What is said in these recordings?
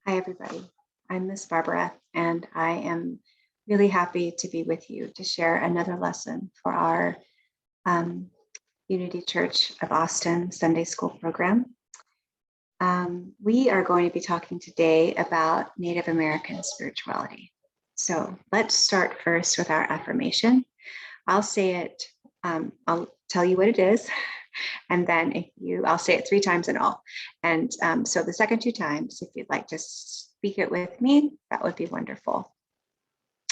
Hi, everybody. I'm Miss Barbara, and I am really happy to be with you to share another lesson for our Unity Church of Austin Sunday School program. We are going to be talking today about Native American spirituality. So let's start first with our affirmation. I'll say it, I'll tell you what it is, and then I'll say it 3 times in all. And so the second 2 times, if you'd like to speak it with me, that would be wonderful.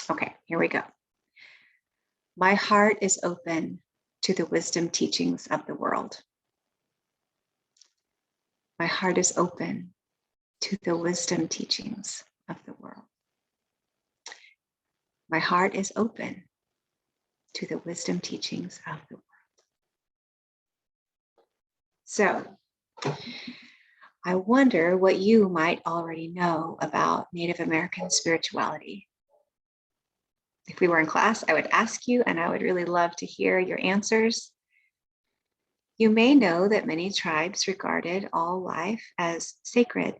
Okay, here we go. My heart is open to the wisdom teachings of the world. My heart is open to the wisdom teachings of the world. My heart is open to the wisdom teachings of the world. So, I wonder what you might already know about Native American spirituality. If we were in class, I would ask you, and I would really love to hear your answers. You may know that many tribes regarded all life as sacred.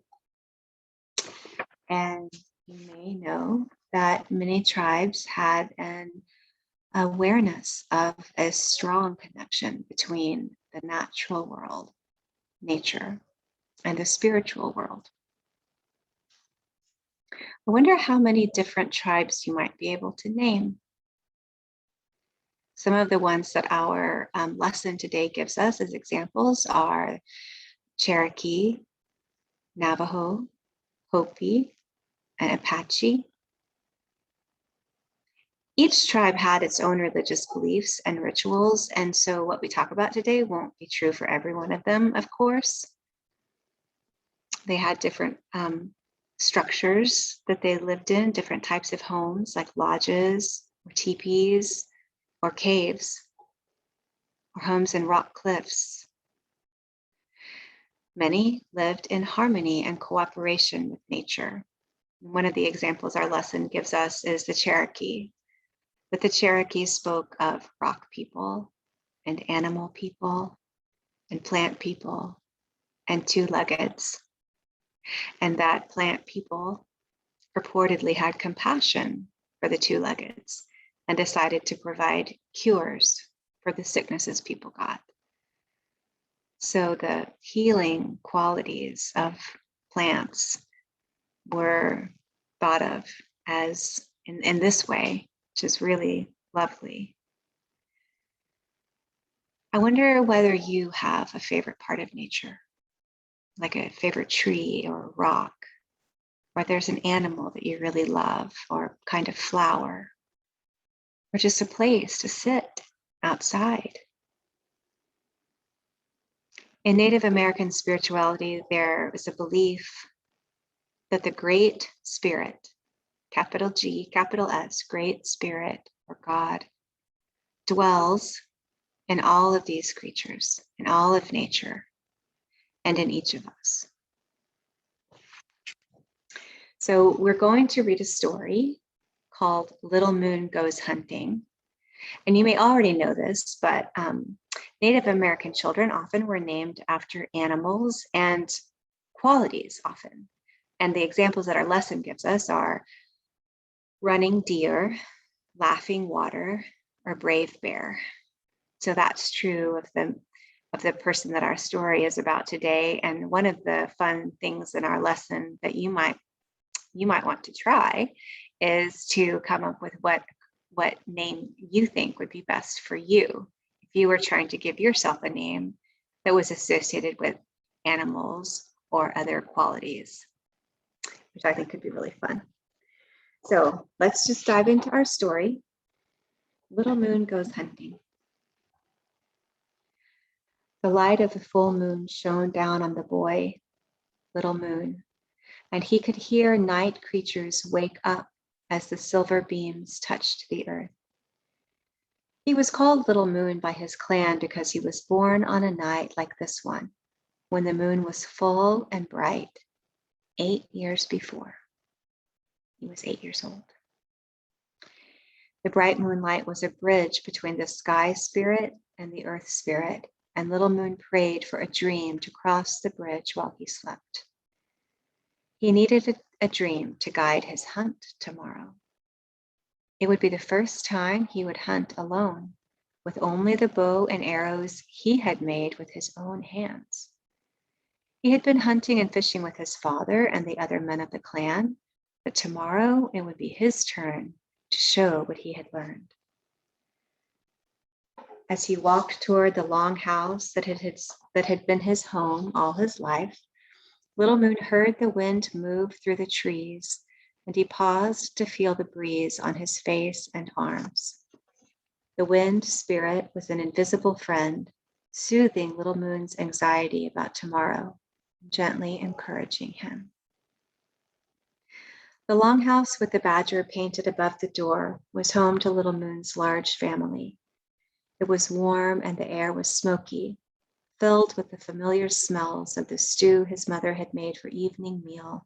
And you may know that many tribes had an awareness of a strong connection between the natural world, nature, and the spiritual world. I wonder how many different tribes you might be able to name. Some of the ones that our lesson today gives us as examples are Cherokee, Navajo, Hopi, and Apache. Each tribe had its own religious beliefs and rituals, and so what we talk about today won't be true for every one of them, of course. They had different structures that they lived in, different types of homes like lodges or teepees or caves or homes in rock cliffs. Many lived in harmony and cooperation with nature. One of the examples our lesson gives us is the Cherokee. But the Cherokee spoke of rock people and animal people and plant people and two-leggeds. And that plant people purportedly had compassion for the two-leggeds and decided to provide cures for the sicknesses people got. So the healing qualities of plants were thought of as in this way, which is really lovely. I wonder whether you have a favorite part of nature, like a favorite tree or rock, or there's an animal that you really love, or kind of flower, or just a place to sit outside. In Native American spirituality, there is a belief that the Great Spirit, capital G, capital S, Great Spirit or God, dwells in all of these creatures, in all of nature, and in each of us. So we're going to read a story called Little Moon Goes Hunting. And you may already know this, but Native American children often were named after animals and qualities often. And the examples that our lesson gives us are running deer, laughing water, or brave bear. So that's true of the person that our story is about today. And one of the fun things in our lesson that you might want to try is to come up with what name you think would be best for you if you were trying to give yourself a name that was associated with animals or other qualities, which I think could be really fun. So let's just dive into our story. Little Moon Goes Hunting. The light of the full moon shone down on the boy, Little Moon, and he could hear night creatures wake up as the silver beams touched the earth. He was called Little Moon by his clan because he was born on a night like this one, when the moon was full and bright, 8 years before. He was 8 years old. The bright moonlight was a bridge between the sky spirit and the earth spirit, and Little Moon prayed for a dream to cross the bridge while he slept. He needed a dream to guide his hunt tomorrow. It would be the first time he would hunt alone, with only the bow and arrows he had made with his own hands. He had been hunting and fishing with his father and the other men of the clan, but tomorrow it would be his turn to show what he had learned. As he walked toward the long house that had been his home all his life, Little Moon heard the wind move through the trees, and he paused to feel the breeze on his face and arms. The wind spirit was an invisible friend, soothing Little Moon's anxiety about tomorrow, gently encouraging him. The longhouse with the badger painted above the door was home to Little Moon's large family. It was warm and the air was smoky, filled with the familiar smells of the stew his mother had made for evening meal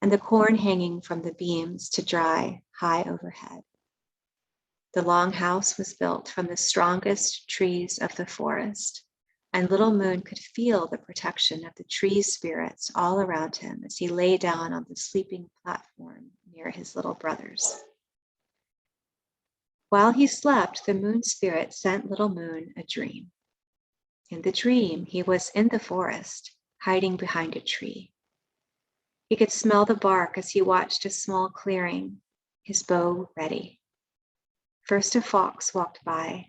and the corn hanging from the beams to dry high overhead. The longhouse was built from the strongest trees of the forest, and Little Moon could feel the protection of the tree spirits all around him as he lay down on the sleeping platform near his little brothers. While he slept, the moon spirit sent Little Moon a dream. In the dream, he was in the forest, hiding behind a tree. He could smell the bark as he watched a small clearing, his bow ready. First a fox walked by,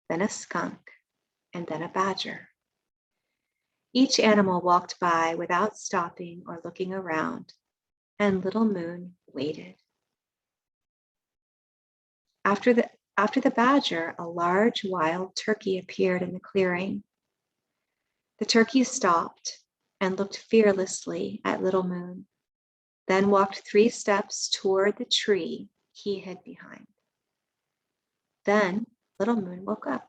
then a skunk, and then a badger. Each animal walked by without stopping or looking around, and Little Moon waited. After the badger, a large wild turkey appeared in the clearing. The turkey stopped and looked fearlessly at Little Moon, then walked 3 steps toward the tree he hid behind. Then Little Moon woke up.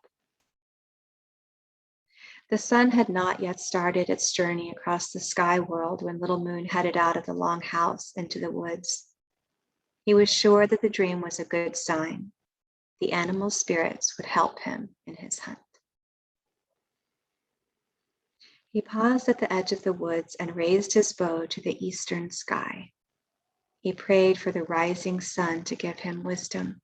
The sun had not yet started its journey across the sky world when Little Moon headed out of the long house into the woods. He was sure that the dream was a good sign. The animal spirits would help him in his hunt. He paused at the edge of the woods and raised his bow to the eastern sky. He prayed for the rising sun to give him wisdom.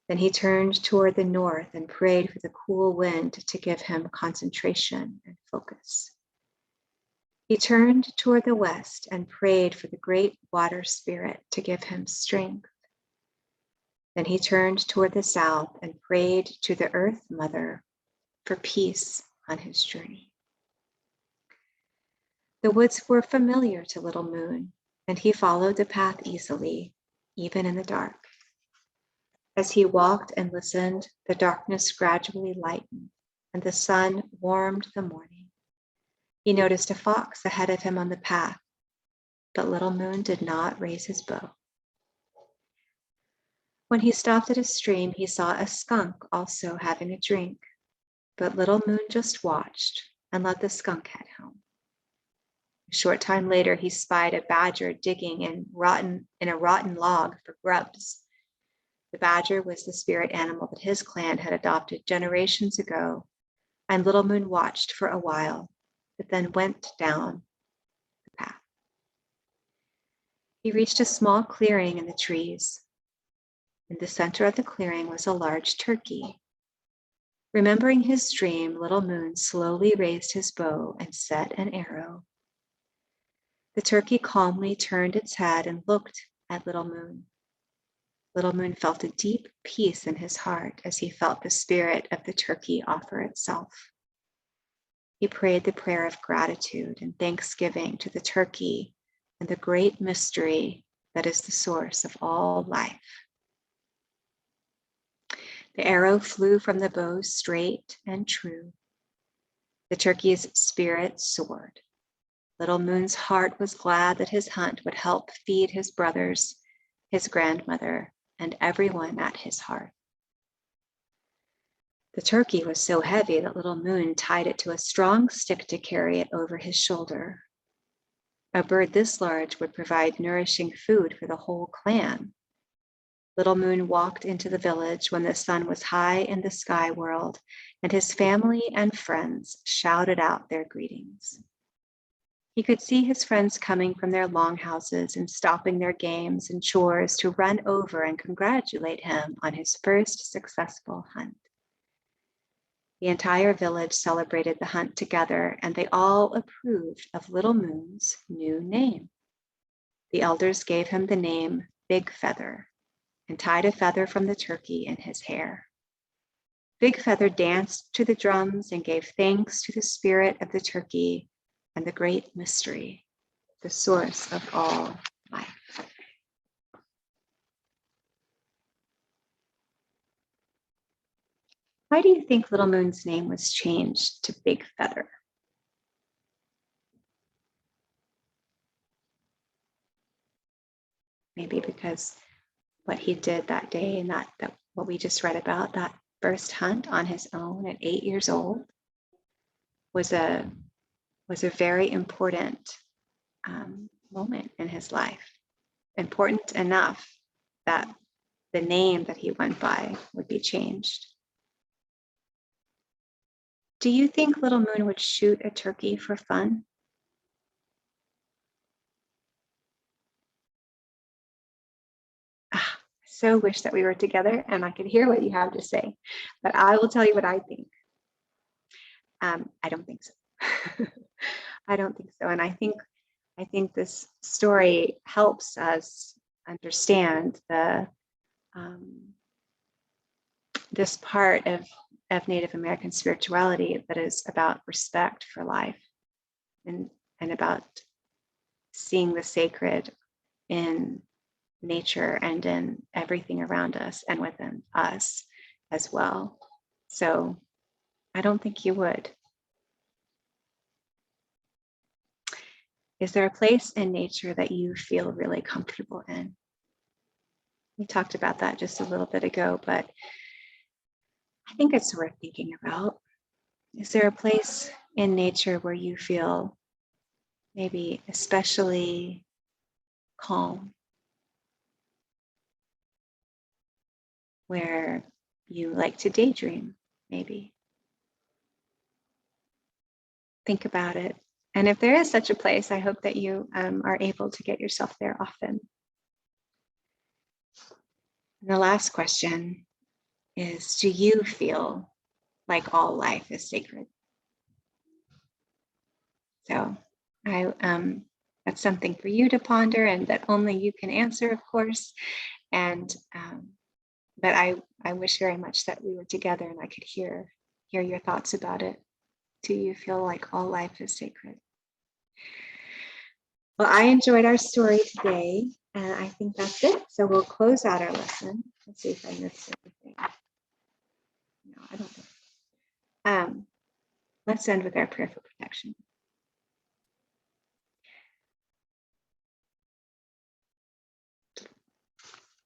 Then he turned toward the north and prayed for the cool wind to give him concentration and focus. He turned toward the west and prayed for the great water spirit to give him strength. Then he turned toward the south and prayed to the Earth Mother for peace on his journey. The woods were familiar to Little Moon, and he followed the path easily, even in the dark. As he walked and listened, the darkness gradually lightened, and the sun warmed the morning. He noticed a fox ahead of him on the path, but Little Moon did not raise his bow. When he stopped at a stream, he saw a skunk also having a drink, but Little Moon just watched and let the skunk head home. A short time later, he spied a badger digging in a rotten log for grubs. The badger was the spirit animal that his clan had adopted generations ago, and Little Moon watched for a while, but then went down the path. He reached a small clearing in the trees. In the center of the clearing was a large turkey. Remembering his dream, Little Moon slowly raised his bow and set an arrow. The turkey calmly turned its head and looked at Little Moon. Little Moon felt a deep peace in his heart as he felt the spirit of the turkey offer itself. He prayed the prayer of gratitude and thanksgiving to the turkey and the great mystery that is the source of all life. The arrow flew from the bow straight and true. The turkey's spirit soared. Little Moon's heart was glad that his hunt would help feed his brothers, his grandmother, and everyone at his hearth. The turkey was so heavy that Little Moon tied it to a strong stick to carry it over his shoulder. A bird this large would provide nourishing food for the whole clan. Little Moon walked into the village when the sun was high in the sky world, and his family and friends shouted out their greetings. He could see his friends coming from their longhouses and stopping their games and chores to run over and congratulate him on his first successful hunt. The entire village celebrated the hunt together, and they all approved of Little Moon's new name. The elders gave him the name Big Feather and tied a feather from the turkey in his hair. Big Feather danced to the drums and gave thanks to the spirit of the turkey and the great mystery, the source of all life. Why do you think Little Moon's name was changed to Big Feather? Maybe because what he did that day and that what we just read about, that first hunt on his own at 8 years old, was a very important moment in his life. Important enough that the name that he went by would be changed. Do you think Little Moon would shoot a turkey for fun? So wish that we were together and I could hear what you have to say, but I will tell you what I think. I don't think so. I don't think so. And I think this story helps us understand this part of Native American spirituality that is about respect for life and about seeing the sacred in nature and in everything around us and within us as well. So I don't think you would. Is there a place in nature that you feel really comfortable in? We talked about that just a little bit ago, but I think it's worth thinking about. Is there a place in nature where you feel maybe especially calm, where you like to daydream, maybe? Think about it. And if there is such a place, I hope that you are able to get yourself there often. And the last question is, do you feel like all life is sacred? So that's something for you to ponder and that only you can answer, of course. And but I wish very much that we were together and I could hear your thoughts about it. Do you feel like all life is sacred? Well, I enjoyed our story today, and I think that's it. So we'll close out our lesson. Let's see if I missed anything. No, I don't think. Let's end with our prayer for protection.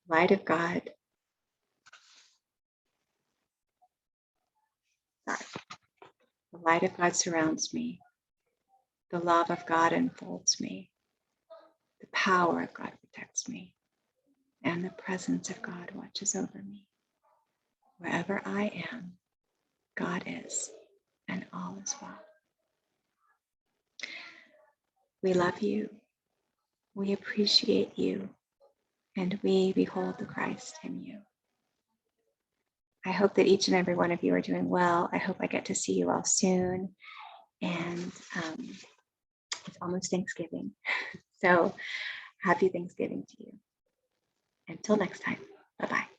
Light of God. Sorry. The light of God surrounds me. The love of God enfolds me. The power of God protects me. And the presence of God watches over me. Wherever I am, God is, and all is well. We love you. We appreciate you. And we behold the Christ in you. I hope that each and every one of you are doing well. I hope I get to see you all soon. And it's almost Thanksgiving. So happy Thanksgiving to you. Until next time, bye-bye.